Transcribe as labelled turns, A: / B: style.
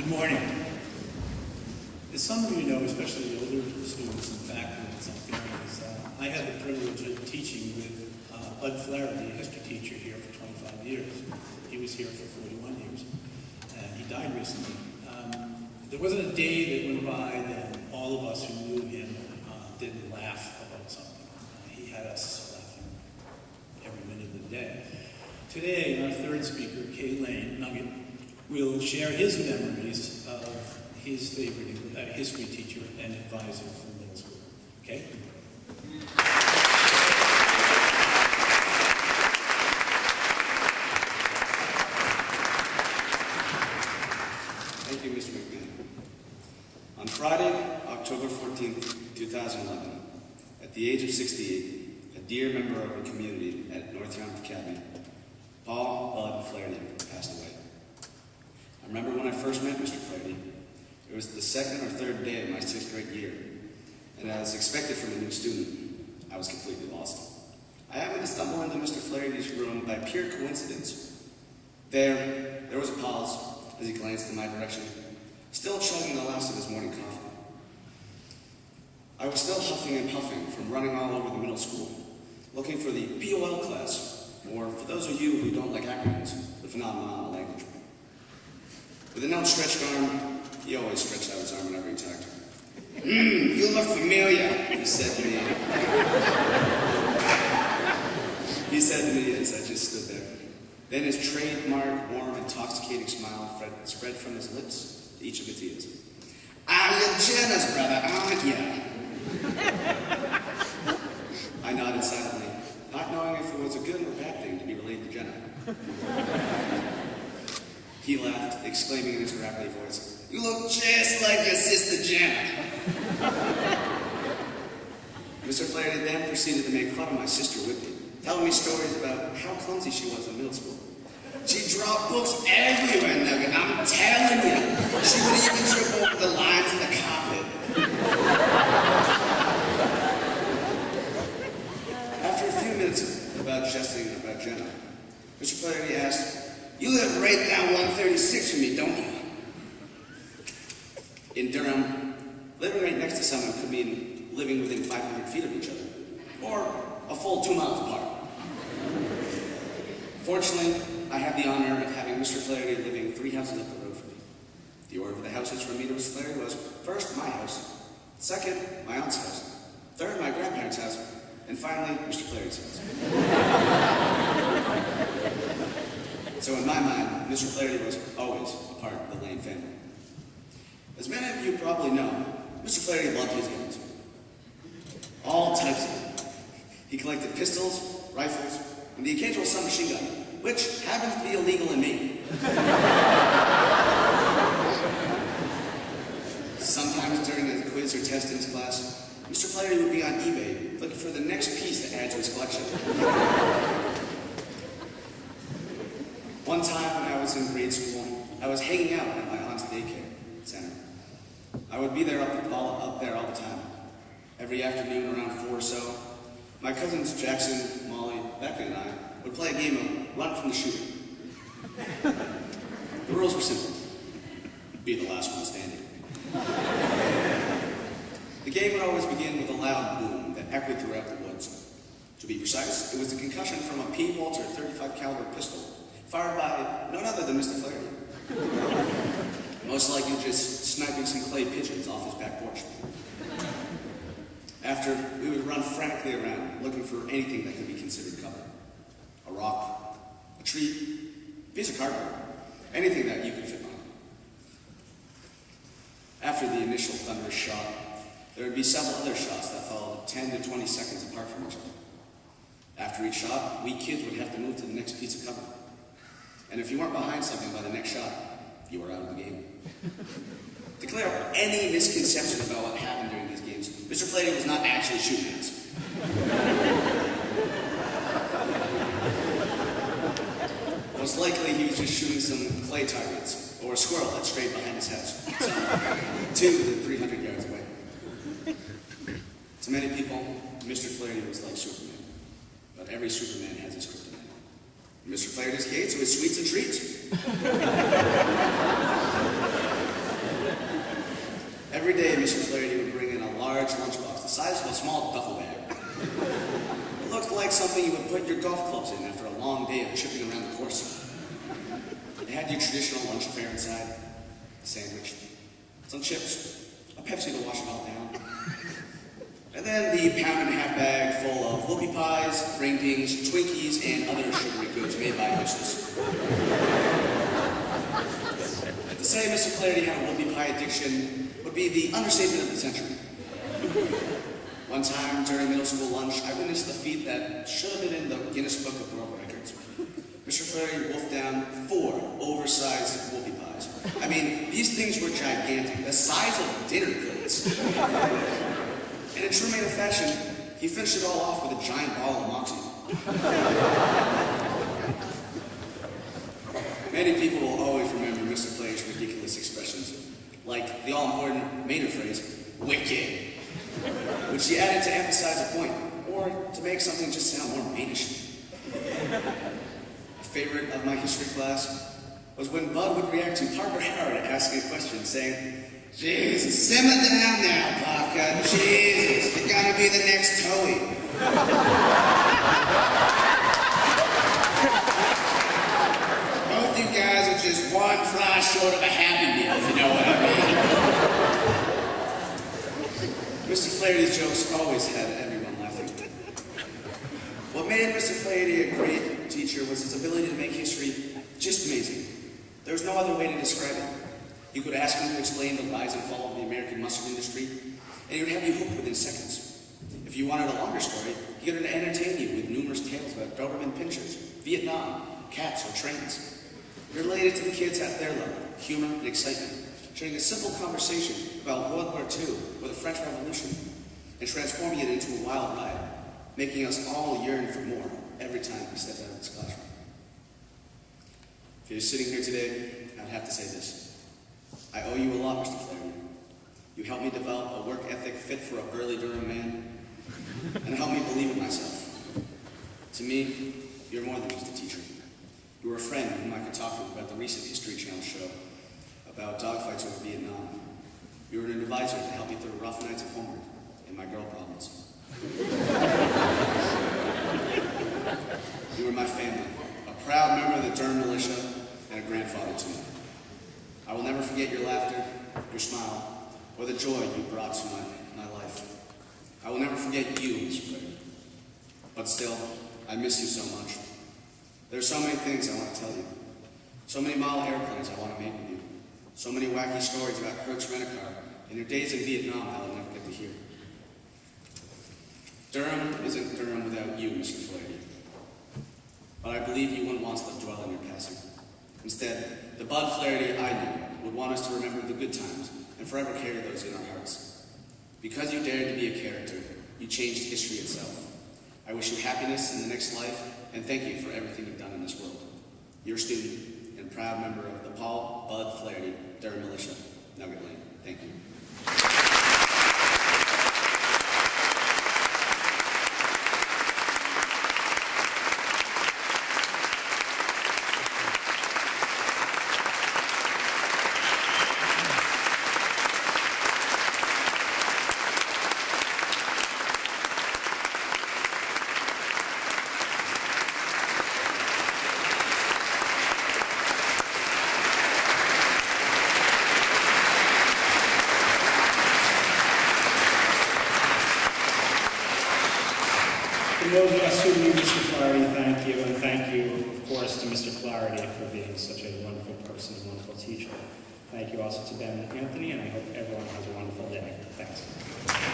A: Good morning. As some of you know, especially the older students and faculty in some families, I had the privilege of teaching with Bud Flaherty, a history teacher here for 25 years. He was here for 41 years, and he died recently. There wasn't a day that went by that all of us who knew him didn't laugh about something. He had us laughing every minute of the day. Today, our third speaker, Kay Lane Nugget, will share his memories of his favorite history teacher and advisor from middle school. Okay?
B: Thank you, Mr. McMahon. On Friday, October 14th, 2011, at the age of 68, a dear member of our community at North Yarmouth Academy, Paul Bud Flaherty, passed away. I remember when I first met Mr. Flaherty. It was the second or third day of my 6th grade year, and as expected from a new student, I was completely lost. I happened to stumble into Mr. Flaherty's room by pure coincidence. There was a pause as he glanced in my direction, still chugging the last of his morning coffee. I was still huffing and puffing from running all over the middle school, looking for the BOL class, or for those of you who don't like acronyms, the phenomenon of language. With an outstretched arm, he always stretched out his arm whenever he talked. You look familiar, he said to me. He said to me as I just stood there. Then his trademark, warm, intoxicating smile spread from his lips to each of his ears. You're Jenna's brother, aren't you? I nodded silently, not knowing if it was a good or bad thing to be related to Jenna. He laughed, exclaiming in his gravelly voice, "You look just like your sister Jenna." Mr. Flaherty then proceeded to make fun of my sister with me, telling me stories about how clumsy she was in middle school. She dropped books everywhere, Nugget, I'm telling you. She would even trip over the lines in the carpet. After a few minutes about jesting about Jenna, Mr. Flaherty asked, "You live right down 136 from me, don't you?" In Durham, living right next to someone could mean living within 500 feet of each other, or a full 2 miles apart. Fortunately, I had the honor of having Mr. Flaherty living 3 houses up the road from me. The order of the houses from me to Mr. Flaherty was, first, my house, second, my aunt's house, third, my grandparents' house, and finally, Mr. Flaherty's house. So in my mind, Mr. Flaherty was always a part of the Lane family. As many of you probably know, Mr. Flaherty loved his guns. All types of them. He collected pistols, rifles, and the occasional submachine gun, which happens to be illegal in Maine. Sometimes during a quiz or test in his class, Mr. Flaherty would be on eBay looking for the next piece to add to his collection. One time when I was in grade school, I was hanging out at my aunt's daycare center. I would be there up there all the time. Every afternoon around 4 or so, my cousins Jackson, Molly, Becca, and I would play a game of run from the shooter. The rules were simple. Be the last one standing. The game would always begin with a loud boom that echoed throughout the woods. To be precise, it was the concussion from a P. Walter .35 caliber pistol, fired by none other than Mr. Flaherty. Most likely just sniping some clay pigeons off his back porch. After, we would run frantically around, looking for anything that could be considered cover. A rock, a tree, a piece of cardboard, anything that you could fit on. After the initial thunderous shot, there would be several other shots that followed 10 to 20 seconds apart from each other. After each shot, we kids would have to move to the next piece of cover. And if you weren't behind something by the next shot, you were out of the game. To clear up any misconception about what happened during these games, Mr. Flaherty was not actually shooting us. Most likely he was just shooting some clay targets, or a squirrel that strayed behind his house, some 200 to 300 yards away. To many people, Mr. Flaherty was like Superman, but every Superman has his kryptonite. In Mr. Flaherty's case, it was sweets and treats. Every day, Mr. Flaherty would bring in a large lunchbox the size of a small duffel bag. It looked like something you would put your golf clubs in after a long day of chipping around the course. It had your traditional lunch fare inside, a sandwich, some chips, a Pepsi to wash it all down, and then the pound-and-a-half bag full of whoopie pies, ring dings, Twinkies, and other sugary goods made by hostess. To say Mr. Flaherty had a whoopie pie addiction would be the understatement of the century. One time during middle school lunch, I witnessed a feat that should have been in the Guinness Book of World Records. Mr. Flaherty wolfed down 4 oversized whoopie pies. I mean, these things were gigantic, the size of dinner plates. And in true man of fashion, he finished it all off with a giant bottle of Moxie. Many people will always remember Mr. Flaherty's ridiculous expressions, like the all-important Maynard phrase, "wicked," which he added to emphasize a point, or to make something just sound more Mainish. A favorite of my history class was when Bud would react to Parker Howard asking a question, saying, "Jesus, simmer down now, Parker, Jesus, you're gonna be the next Toey." Both you guys are just one fly short of a Happy Meal, if you know what I mean. Mr. Flaherty's jokes always had everyone laughing. What made Mr. Flaherty a great teacher was his ability to make history just amazing. There was no other way to describe it. You could ask him to explain the rise and fall of the American mustard industry, and he would have you hooked within seconds. If you wanted a longer story, he could entertain you with numerous tales about Doberman pinschers, Vietnam, cats, or trains. He related to the kids at their level, humor and excitement, sharing a simple conversation about World War II or the French Revolution, and transforming it into a wild ride, making us all yearn for more every time he stepped out of his classroom. If you're sitting here today, I'd have to say this. I owe you a lot, Mr. Flaherty. You helped me develop a work ethic fit for a burly Durham man, and helped me believe in myself. To me, you're more than just a teacher. You were a friend whom I could talk to about the recent History Channel show about dogfights over Vietnam. You were an advisor to help me through rough nights at home and my girl problems. You were my family, a proud member of the Durham militia, and a grandfather to me. I will never forget your laughter, your smile, or the joy you brought to my life. I will never forget you, Mr. Flaherty. But still, I miss you so much. There are so many things I want to tell you. So many model airplanes I want to make with you. So many wacky stories about Kirk's Rent-A-Car and your days in Vietnam that I'll never get to hear. Durham isn't Durham without you, Mr. Flaherty. But I believe you wouldn't want us to dwell on your passing. Instead, the Bud Flaherty I knew would want us to remember the good times and forever carry those in our hearts. Because you dared to be a character, you changed history itself. I wish you happiness in the next life, and thank you for everything you've done in this world. Your student and proud member of the Paul Bud Flaherty Durham Militia, Nugget Lane. Thank you.
A: For those of us who knew Mr. Flaherty, thank you, and thank you, of course, to Mr. Flaherty for being such a wonderful person and wonderful teacher. Thank you also to Ben and Anthony, and I hope everyone has a wonderful day. Thanks.